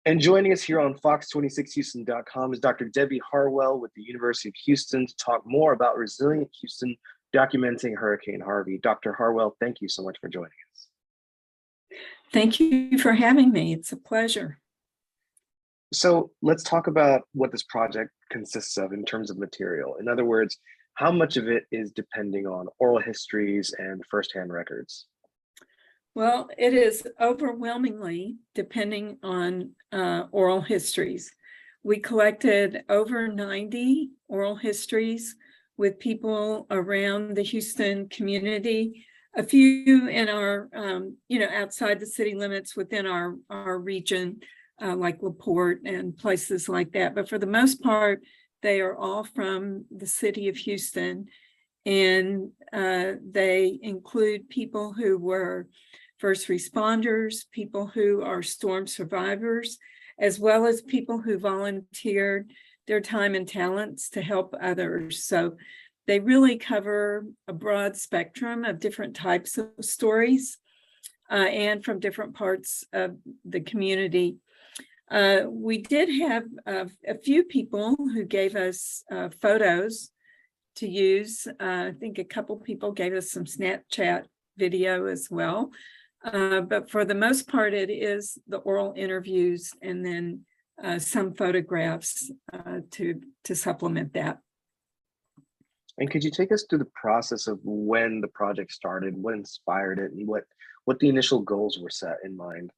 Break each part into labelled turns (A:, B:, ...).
A: And joining us here on Fox26Houston.com is Dr. Debbie Harwell with the University of Houston to talk more about Resilient Houston documenting Hurricane Harvey. Dr. Harwell, thank you so much for joining us.
B: Thank you for having me. It's a pleasure.
A: So let's talk about what this project consists of in terms of material. In other words, how much of it is depending on oral histories and firsthand records?
B: Well, it is overwhelmingly depending on oral histories. We collected over 90 oral histories with people around the Houston community, a few in our, outside the city limits within our region, like LaPorte and places like that. But for the most part, they are all from the city of Houston, and they include people who were first responders, people who are storm survivors, as well as people who volunteered their time and talents to help others. So they really cover a broad spectrum of different types of stories and from different parts of the community. We did have a few people who gave us photos to use. I think a couple people gave us some Snapchat video as well. But for the most part, it is the oral interviews and then some photographs to supplement that.
A: And could you take us through the process of when the project started, what inspired it, and what the initial goals were set in mind?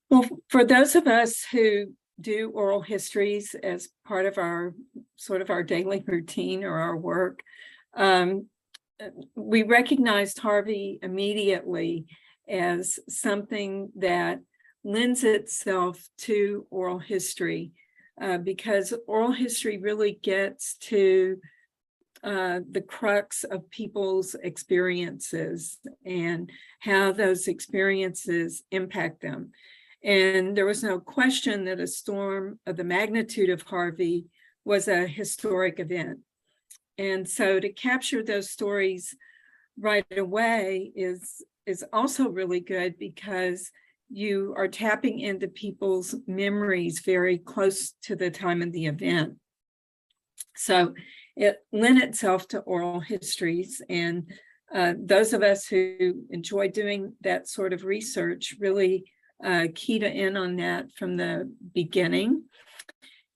B: Well, for those of us who do oral histories as part of our daily routine or our work, we recognized Harvey immediately as something that lends itself to oral history, because oral history really gets to the crux of people's experiences and how those experiences impact them. And there was no question that a storm of the magnitude of Harvey was a historic event. And so to capture those stories right away is also really good, because you are tapping into people's memories very close to the time of the event. So it lent itself to oral histories, and those of us who enjoy doing that sort of research really keyed in on that from the beginning.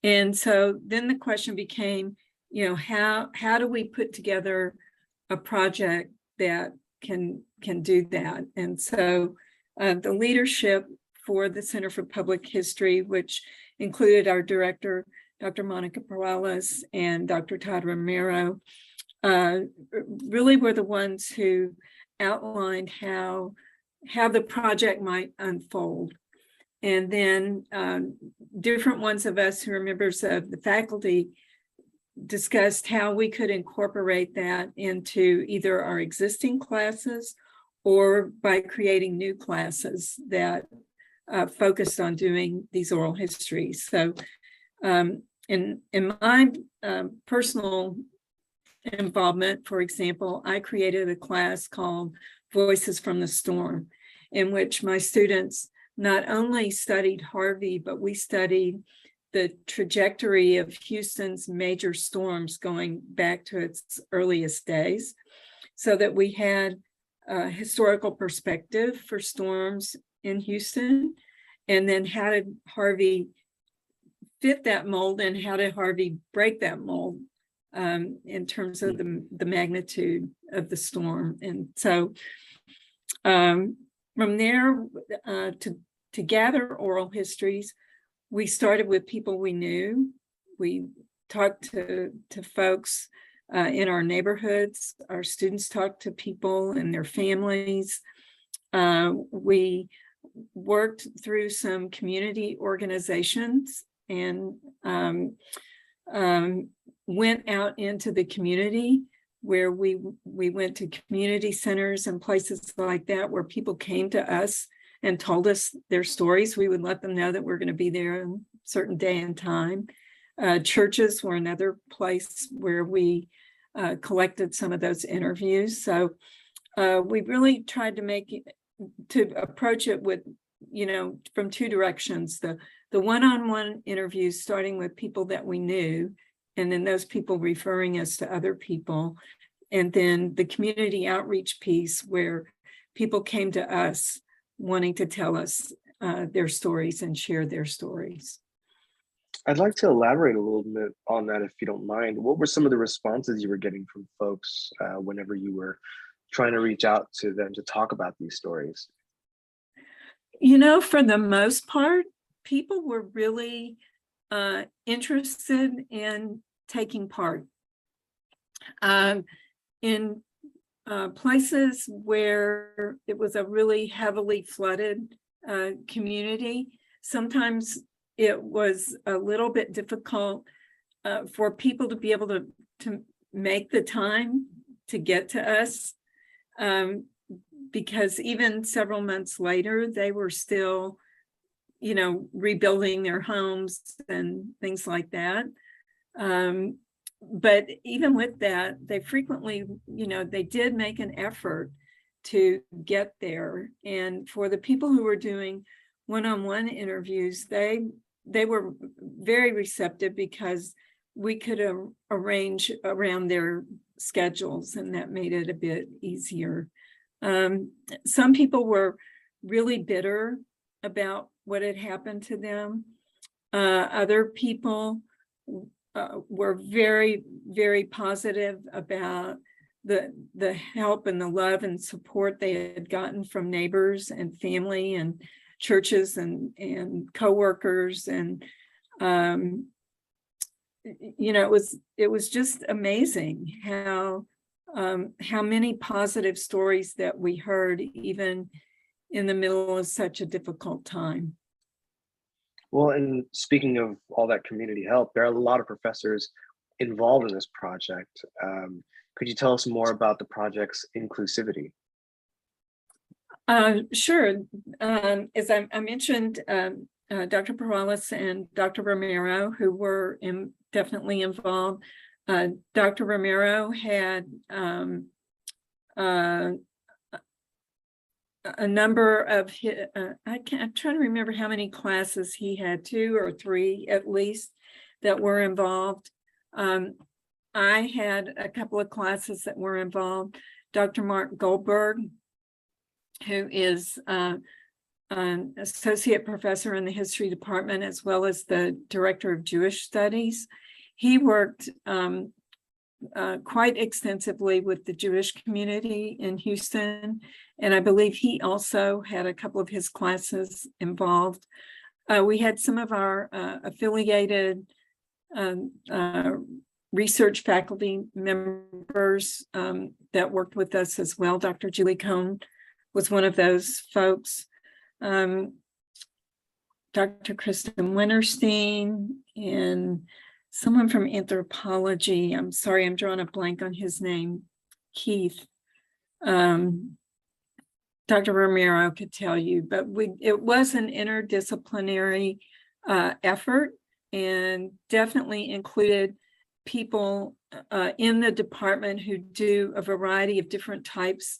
B: And so then the question became, how do we put together a project that can do that? And so the leadership for the Center for Public History, which included our director, Dr. Monica Perales, and Dr. Todd Romero, really were the ones who outlined how the project might unfold. And then different ones of us who are members of the faculty discussed how we could incorporate that into either our existing classes or by creating new classes that focused on doing these oral histories. So in my personal involvement, for example, I created a class called Voices from the Storm, in which my students not only studied Harvey, but we studied the trajectory of Houston's major storms going back to its earliest days, so that we had a historical perspective for storms in Houston, and then how did Harvey fit that mold, and how did Harvey break that mold in terms of the magnitude of the storm. And so from there, to gather oral histories, we started with people we knew. We talked to folks in our neighborhoods. Our students talked to people and their families. We worked through some community organizations and went out into the community, where we went to community centers and places like that, where people came to us and told us their stories. We would let them know that we're going to be there on a certain day and time. Churches were another place where we collected some of those interviews. So we really tried to approach it with from two directions, the one-on-one interviews, starting with people that we knew, and then those people referring us to other people, and then the community outreach piece where people came to us wanting to tell us their stories and share their stories.
A: I'd like to elaborate a little bit on that, if you don't mind. What were some of the responses you were getting from folks whenever you were trying to reach out to them to talk about these stories?
B: For the most part, people were really interested in taking part. In places where it was a really heavily flooded community, sometimes it was a little bit difficult for people to be able to make the time to get to us, because even several months later, they were still, rebuilding their homes and things like that. But even with that, they frequently, they did make an effort to get there. And for the people who were doing one-on-one interviews, they were very receptive because we could arrange around their schedules, and that made it a bit easier. Some people were really bitter about what had happened to them. Other people were very, very positive about the help and the love and support they had gotten from neighbors and family and churches and coworkers, and it was just amazing how many positive stories that we heard, even in the middle of such a difficult time.
A: Well, and speaking of all that community help, there are a lot of professors involved in this project. Could you tell us more about the project's inclusivity?
B: Sure. As I mentioned, Dr. Perales and Dr. Romero, who were definitely involved. Dr. Romero had a number of I'm trying to remember how many classes he had, 2 or 3 at least, that were involved. I had a couple of classes that were involved. Dr. Mark Goldberg, who is an associate professor in the history department, as well as the director of Jewish studies. He worked quite extensively with the Jewish community in Houston, and I believe he also had a couple of his classes involved. We had some of our affiliated research faculty members that worked with us as well. Dr. Julie Cohn was one of those folks. Dr. Kristen Winterstein and someone from anthropology. I'm sorry, I'm drawing a blank on his name. Keith. Dr. Romero could tell you, but it was an interdisciplinary effort, and definitely included people in the department who do a variety of different types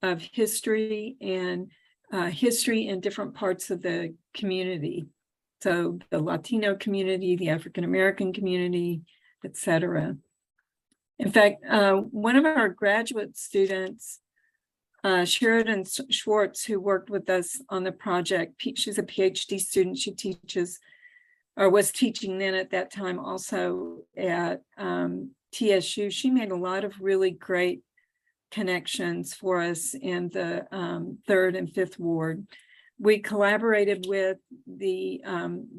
B: of history and history in different parts of the community. So the Latino community, the African American community, etc. In fact, one of our graduate students, Sheridan Schwartz, who worked with us on the project, she's a PhD student. She teaches, or was teaching then at that time also at TSU. She made a lot of really great connections for us in the 3rd and 5th Ward. We collaborated with the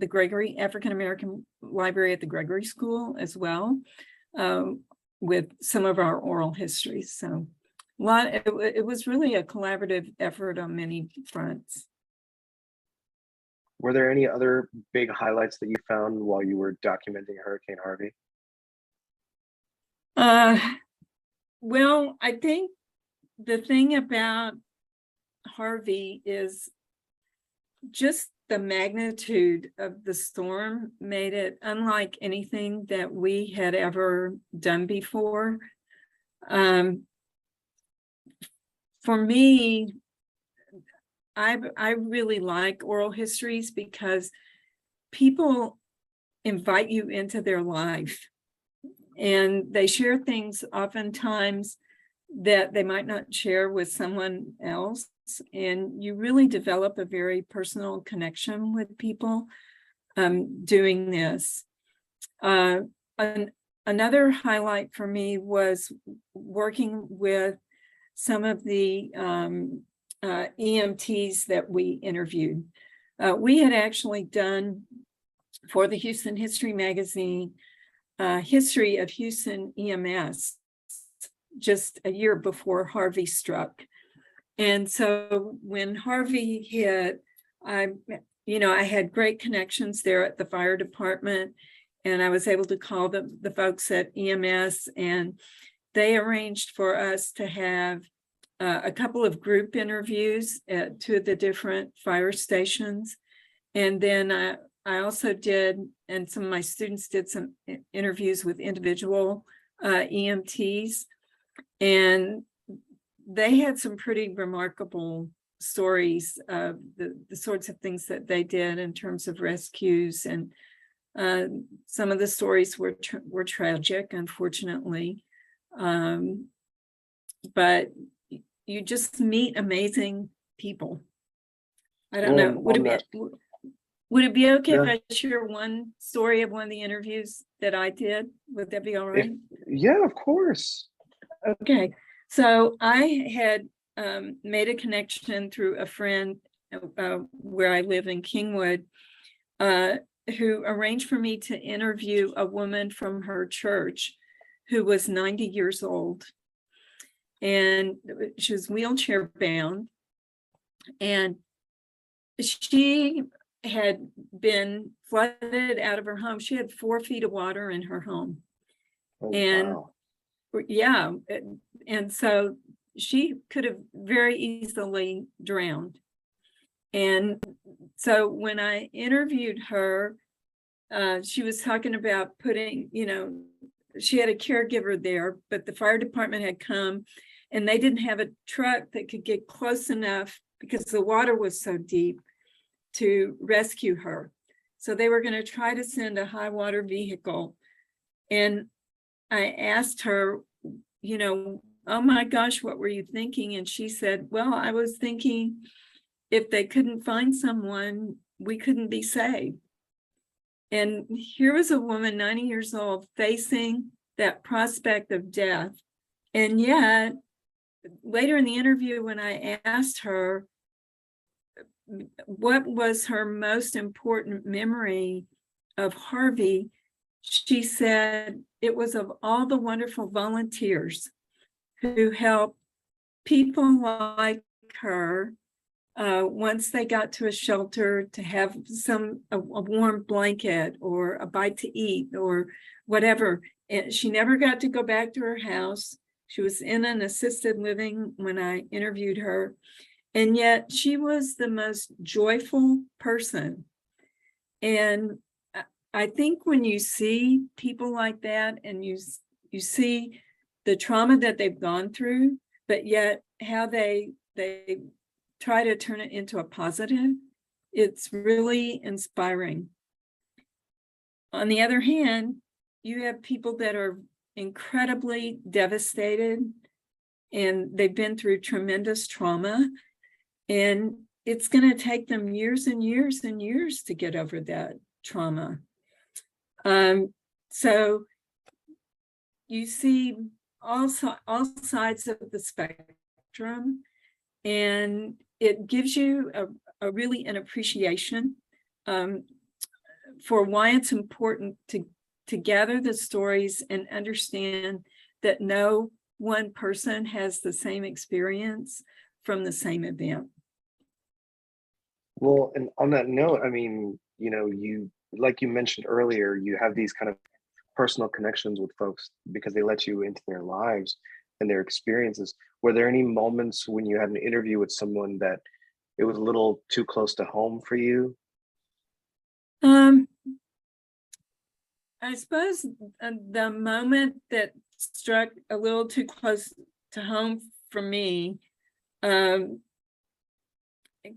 B: Gregory African American Library at the Gregory School as well, with some of our oral histories. So it was really a collaborative effort on many fronts.
A: Were there any other big highlights that you found while you were documenting Hurricane Harvey?
B: Well, I think the thing about Harvey is just the magnitude of the storm made it unlike anything that we had ever done before. For me, I really like oral histories because people invite you into their life, and they share things oftentimes that they might not share with someone else, and you really develop a very personal connection with people doing this. Another highlight for me was working with some of the EMTs that we interviewed. We had actually done, for the Houston History Magazine, history of Houston EMS just a year before Harvey struck. And so when Harvey hit, I had great connections there at the fire department, and I was able to call the folks at EMS, and they arranged for us to have a couple of group interviews at two of the different fire stations. And then I also did, and some of my students did, some interviews with individual EMTs, and they had some pretty remarkable stories of the sorts of things that they did in terms of rescues. And some of the stories were tragic, unfortunately. But you just meet amazing people. I don't know. Would it be okay if I share one story of one of the interviews that I did? Would that be all right?
A: Yeah, of course.
B: Okay. So I had made a connection through a friend where I live in Kingwood, who arranged for me to interview a woman from her church who was 90 years old. And she was wheelchair bound. And she had been flooded out of her home. She had 4 feet of water in her home.
A: Oh,
B: and
A: wow.
B: Yeah. And so she could have very easily drowned. And so when I interviewed her, she was talking about putting, she had a caregiver there, but the fire department had come and they didn't have a truck that could get close enough because the water was so deep to rescue her. So they were going to try to send a high water vehicle. And I asked her, oh my gosh, what were you thinking? And she said, well, I was thinking if they couldn't find someone, we couldn't be saved. And here was a woman, 90 years old, facing that prospect of death. And yet, later in the interview, when I asked her what was her most important memory of Harvey, she said it was of all the wonderful volunteers who helped people like her once they got to a shelter to have a warm blanket or a bite to eat or whatever. And she never got to go back to her house. She was in an assisted living when I interviewed her. And yet she was the most joyful person. And I think when you see people like that and you see the trauma that they've gone through, but yet how they try to turn it into a positive, it's really inspiring. On the other hand, you have people that are incredibly devastated and they've been through tremendous trauma, and it's going to take them years and years and years to get over that trauma. So you see all sides of the spectrum, and it gives you a really an appreciation for why it's important to gather the stories and understand that no one person has the same experience from the same event.
A: Well, and on that note, I mean, you, like you mentioned earlier, you have these kind of personal connections with folks because they let you into their lives and their experiences. Were there any moments when you had an interview with someone that it was a little too close to home for you?
B: I suppose the moment that struck a little too close to home for me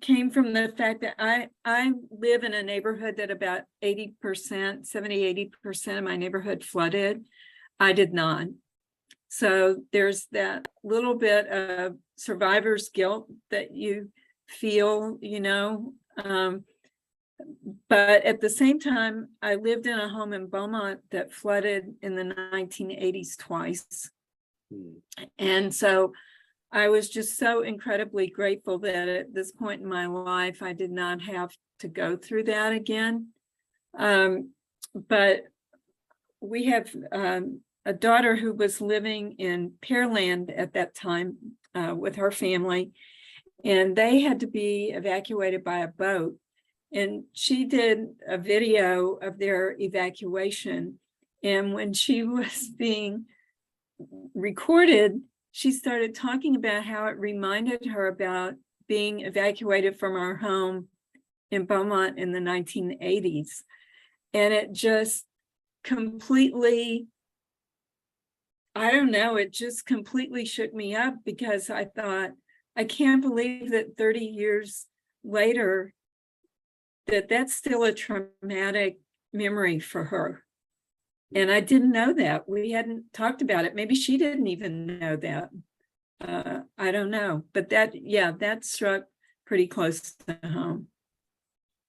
B: came from the fact that I live in a neighborhood that about 80%, 70-80% of my neighborhood flooded. I did not. So there's that little bit of survivor's guilt that you feel, but at the same time, I lived in a home in Beaumont that flooded in the 1980s twice. And so I was just so incredibly grateful that at this point in my life, I did not have to go through that again. But we have a daughter who was living in Pearland at that time with her family, and they had to be evacuated by a boat. And she did a video of their evacuation. And when she was being recorded, she started talking about how it reminded her about being evacuated from our home in Beaumont in the 1980s. And it just completely, I don't know, it just completely shook me up, because I thought, I can't believe that 30 years later, that's still a traumatic memory for her. And I didn't know that. We hadn't talked about it. Maybe she didn't even know that. I don't know. But that struck pretty close to home.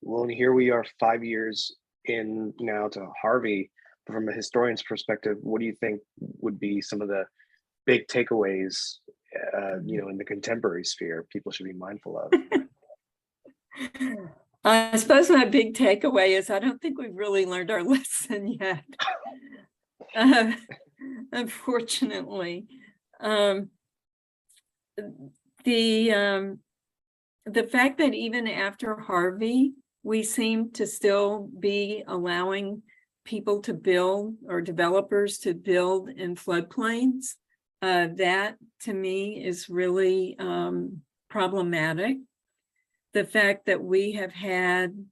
A: Well, and here we are 5 years in now to Harvey. From a historian's perspective, what do you think would be some of the big takeaways, in the contemporary sphere people should be mindful of?
B: I suppose my big takeaway is I don't think we've really learned our lesson yet. Unfortunately, the fact that even after Harvey, we seem to still be allowing people to build, or developers to build in floodplains, that to me is really problematic. The fact that we have had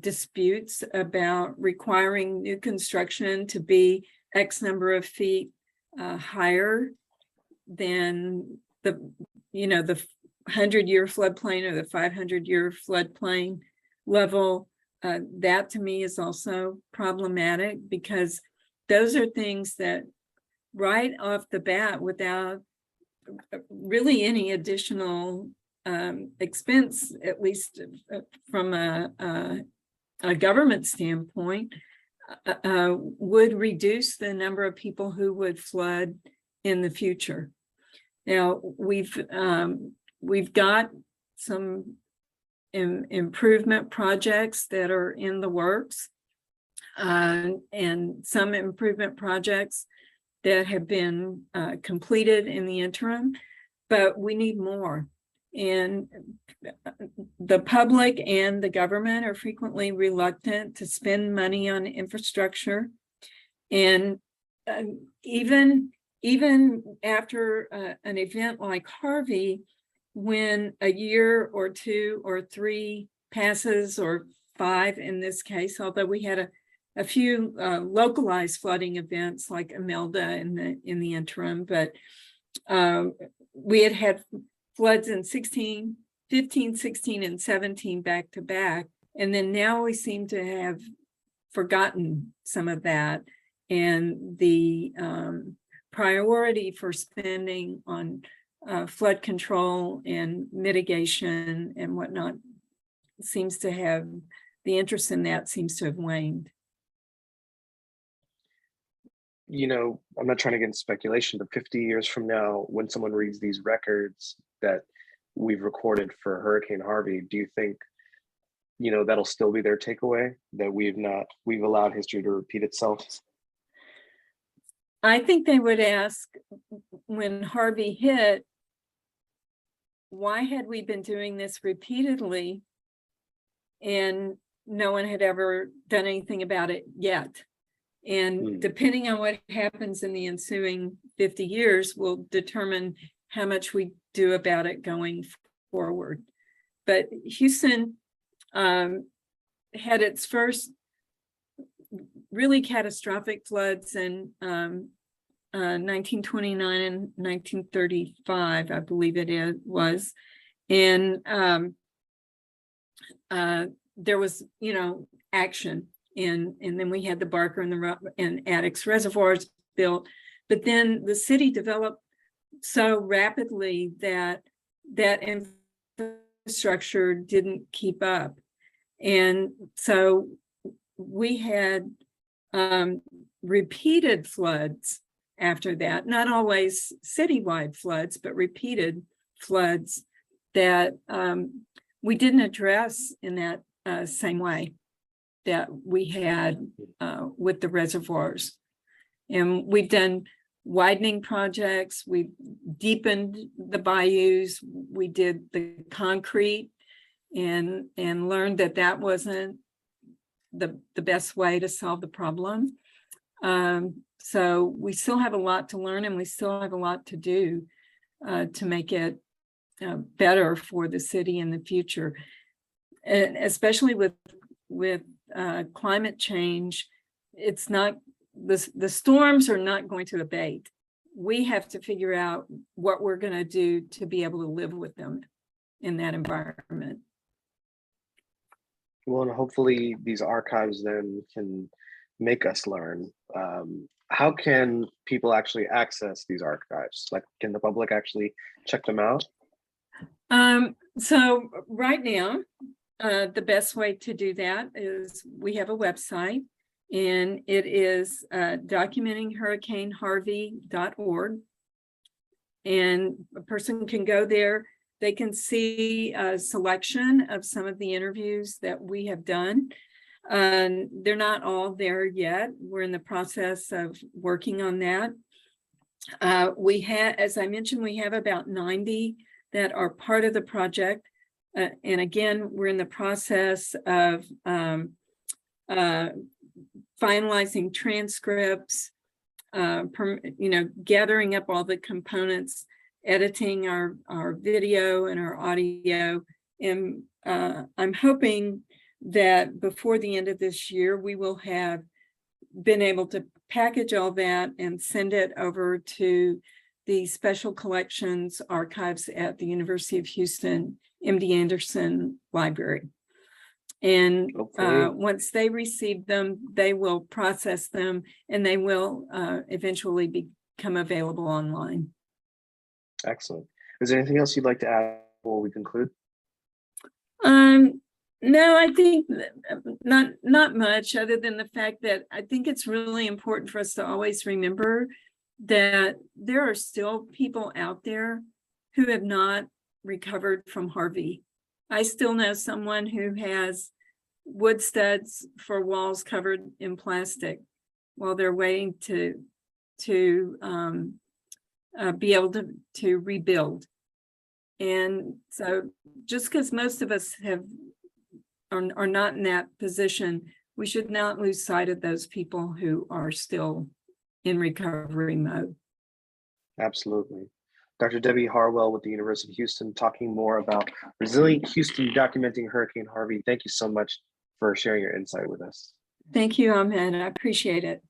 B: disputes about requiring new construction to be X number of feet higher than the 100-year floodplain or the 500-year floodplain level, that to me is also problematic, because those are things that right off the bat, without really any additional expense, at least from a government standpoint, would reduce the number of people who would flood in the future. Now, we've got some improvement projects that are in the works, and some improvement projects that have been completed in the interim, but we need more. And the public and the government are frequently reluctant to spend money on infrastructure. And even after an event like Harvey, when a year or 2 or 3 passes, or 5 in this case, although we had a few localized flooding events like Imelda in the interim, but we had floods in 15, 16, and 17 back to back. And then now we seem to have forgotten some of that. And the priority for spending on flood control and mitigation and whatnot seems to have, the interest in that seems to have waned.
A: I'm not trying to get into speculation, but 50 years from now, when someone reads these records that we've recorded for Hurricane Harvey, do you think, that'll still be their takeaway, that we've allowed history to repeat itself?
B: I think they would ask, when Harvey hit, why had we been doing this repeatedly and no one had ever done anything about it yet? And depending on what happens in the ensuing 50 years will determine how much we do about it going forward. But Houston had its first really catastrophic floods in 1929 and 1935, I believe it was. And there was, action. And then we had the Barker and Addicks reservoirs built. But then the city developed so rapidly that infrastructure didn't keep up. And so we had repeated floods after that, not always citywide floods, but repeated floods that we didn't address in that same way that we had with the reservoirs. And we've done widening projects, we deepened the bayous, we did the concrete and learned that wasn't the best way to solve the problem. So we still have a lot to learn, and we still have a lot to do to make it better for the city in the future, and especially with climate change. It's not, the storms are not going to abate. We have to figure out what we're going to do to be able to live with them in that environment.
A: Well, and hopefully these archives then can make us learn. How can people actually access these archives? Like, can the public actually check them out?
B: So right now, the best way to do that is we have a website, and it is documentinghurricaneharvey.org. And a person can go there. They can see a selection of some of the interviews that we have done. They're not all there yet. We're in the process of working on that. We have, as I mentioned, we have about 90 that are part of the project. And again, we're in the process of finalizing transcripts, gathering up all the components, editing our video and our audio. And I'm hoping that before the end of this year, we will have been able to package all that and send it over to the Special Collections Archives at the University of Houston MD Anderson Library. And once they receive them, they will process them, and they will eventually become available online.
A: Excellent. Is there anything else you'd like to add before we conclude?
B: No, I think not much, other than the fact that I think it's really important for us to always remember that there are still people out there who have not recovered from Harvey. I still know someone who has wood studs for walls covered in plastic while they're waiting to be able to rebuild. And so just because most of us are not in that position, we should not lose sight of those people who are still in recovery mode.
A: Absolutely. Dr. Debbie Harwell with the University of Houston, talking more about Resilient Houston documenting Hurricane Harvey. Thank you so much for sharing your insight with us.
B: Thank you, Ahmed. I appreciate it.